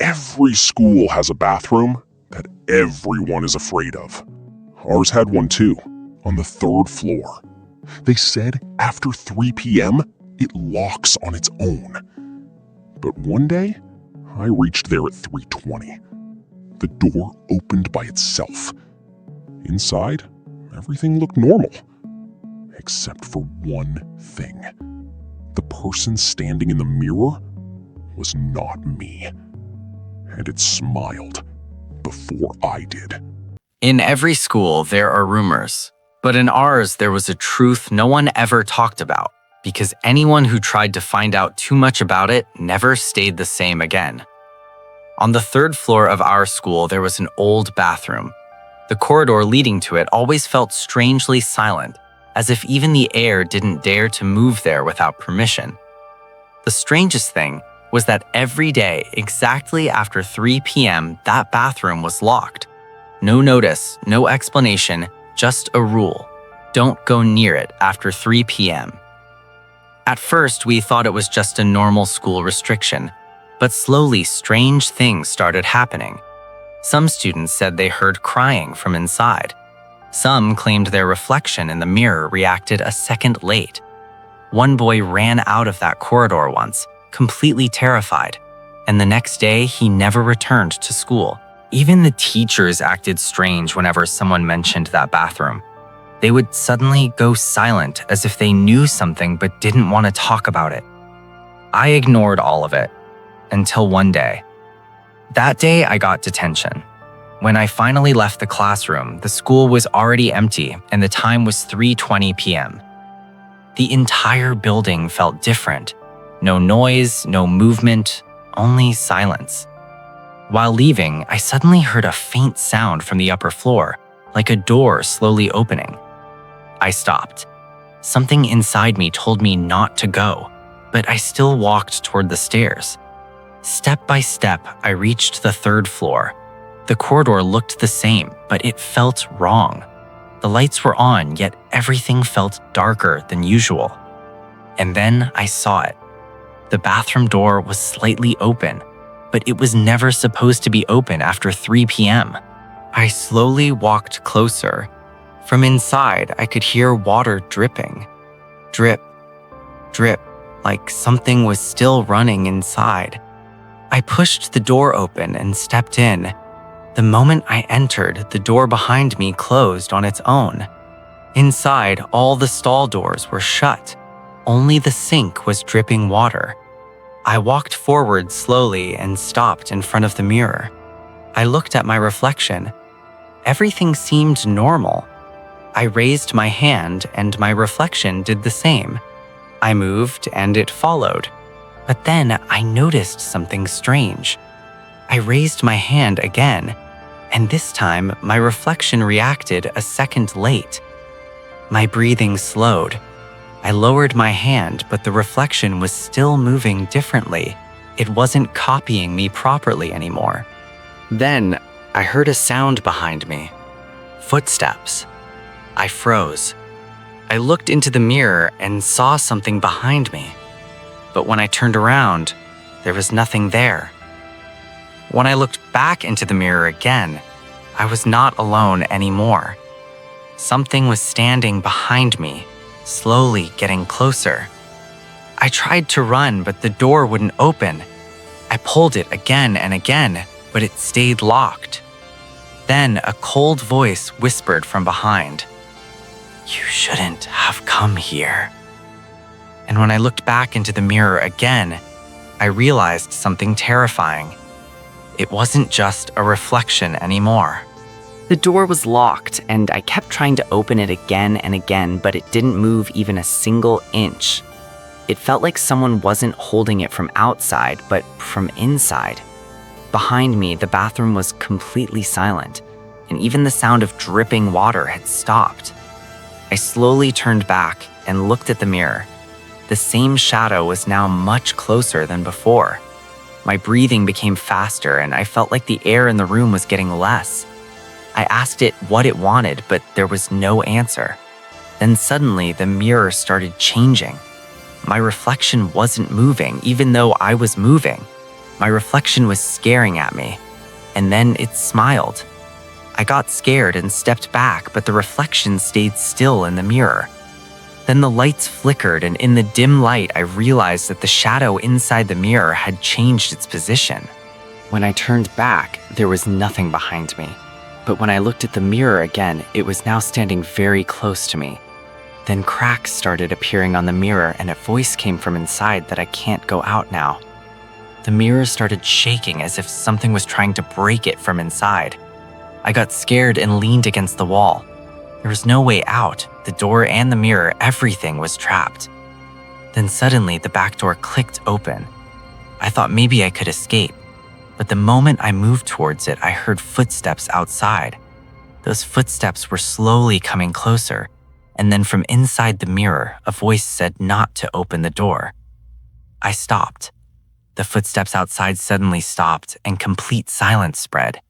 Every school has a bathroom that everyone is afraid of. Ours had one too, on the 3rd floor. They said after 3 p.m., it locks on its own. But one day, I reached there at 3:20. The door opened by itself. Inside, everything looked normal. Except for one thing. The person standing in the mirror was not me. And it smiled before I did. In every school, there are rumors. But in ours, there was a truth no one ever talked about, because anyone who tried to find out too much about it never stayed the same again. On the 3rd floor of our school, there was an old bathroom. The corridor leading to it always felt strangely silent, as if even the air didn't dare to move there without permission. The strangest thing was that every day, exactly after 3 p.m., that bathroom was locked. No notice, no explanation, just a rule. Don't go near it after 3 p.m. At first, we thought it was just a normal school restriction, but slowly strange things started happening. Some students said they heard crying from inside. Some claimed their reflection in the mirror reacted a second late. One boy ran out of that corridor once, completely terrified, and the next day he never returned to school. Even the teachers acted strange whenever someone mentioned that bathroom. They would suddenly go silent as if they knew something but didn't want to talk about it. I ignored all of it, until one day. That day, I got detention. When I finally left the classroom, the school was already empty and the time was 3:20 p.m. The entire building felt different. No noise, no movement, only silence. While leaving, I suddenly heard a faint sound from the upper floor, like a door slowly opening. I stopped. Something inside me told me not to go, but I still walked toward the stairs. Step by step, I reached the 3rd floor. The corridor looked the same, but it felt wrong. The lights were on, yet everything felt darker than usual. And then I saw it. The bathroom door was slightly open, but it was never supposed to be open after 3 p.m. I slowly walked closer. From inside, I could hear water dripping. Drip, drip, like something was still running inside. I pushed the door open and stepped in. The moment I entered, the door behind me closed on its own. Inside, all the stall doors were shut. Only the sink was dripping water. I walked forward slowly and stopped in front of the mirror. I looked at my reflection. Everything seemed normal. I raised my hand and my reflection did the same. I moved and it followed. But then I noticed something strange. I raised my hand again, and this time my reflection reacted a second late. My breathing slowed. I lowered my hand, but the reflection was still moving differently. It wasn't copying me properly anymore. Then I heard a sound behind me. Footsteps. I froze. I looked into the mirror and saw something behind me. But when I turned around, there was nothing there. When I looked back into the mirror again, I was not alone anymore. Something was standing behind me, slowly getting closer. I tried to run, but the door wouldn't open. I pulled it again and again, but it stayed locked. Then a cold voice whispered from behind, "You shouldn't have come here." And when I looked back into the mirror again, I realized something terrifying. It wasn't just a reflection anymore. The door was locked, and I kept trying to open it again and again, but it didn't move even a single inch. It felt like someone wasn't holding it from outside, but from inside. Behind me, the bathroom was completely silent, and even the sound of dripping water had stopped. I slowly turned back and looked at the mirror. The same shadow was now much closer than before. My breathing became faster, and I felt like the air in the room was getting less. I asked it what it wanted, but there was no answer. Then suddenly, the mirror started changing. My reflection wasn't moving, even though I was moving. My reflection was staring at me, and then it smiled. I got scared and stepped back, but the reflection stayed still in the mirror. Then the lights flickered, and in the dim light, I realized that the shadow inside the mirror had changed its position. When I turned back, there was nothing behind me. But when I looked at the mirror again, it was now standing very close to me. Then cracks started appearing on the mirror, and a voice came from inside that I can't go out now. The mirror started shaking as if something was trying to break it from inside. I got scared and leaned against the wall. There was no way out. The door and the mirror, everything was trapped. Then suddenly, the back door clicked open. I thought maybe I could escape, but the moment I moved towards it, I heard footsteps outside. Those footsteps were slowly coming closer, and then from inside the mirror, a voice said not to open the door. I stopped. The footsteps outside suddenly stopped, and complete silence spread.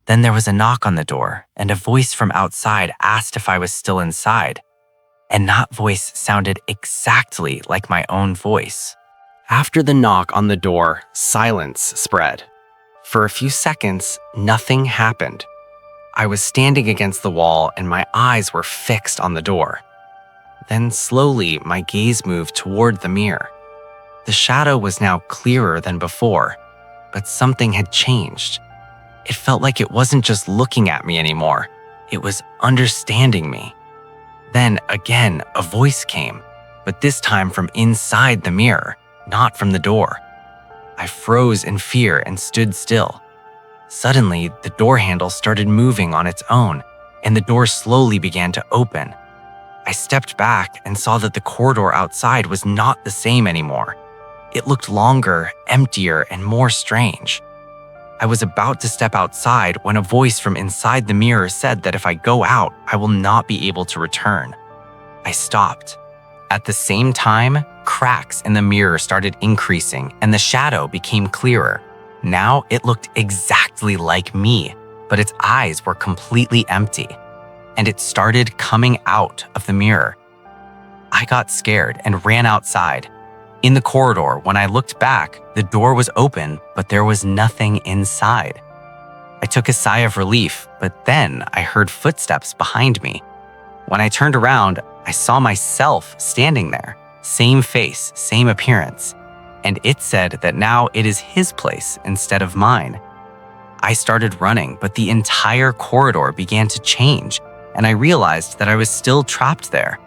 Then there was a knock on the door, and a voice from outside asked if I was still inside. And that voice sounded exactly like my own voice. After the knock on the door, silence spread. For a few seconds, nothing happened. I was standing against the wall, and my eyes were fixed on the door. Then slowly, my gaze moved toward the mirror. The shadow was now clearer than before, but something had changed. It felt like it wasn't just looking at me anymore. It was understanding me. Then again, a voice came, but this time from inside the mirror, not from the door. I froze in fear and stood still. Suddenly, the door handle started moving on its own, and the door slowly began to open. I stepped back and saw that the corridor outside was not the same anymore. It looked longer, emptier, and more strange. I was about to step outside when a voice from inside the mirror said that if I go out, I will not be able to return. I stopped. At the same time, cracks in the mirror started increasing and the shadow became clearer. Now it looked exactly like me, but its eyes were completely empty, and it started coming out of the mirror. I got scared and ran outside. In the corridor, when I looked back, the door was open, but there was nothing inside. I took a sigh of relief, but then I heard footsteps behind me. When I turned around, I saw myself standing there. Same face, same appearance. And it said that now it is his place instead of mine. I started running, but the entire corridor began to change, and I realized that I was still trapped there.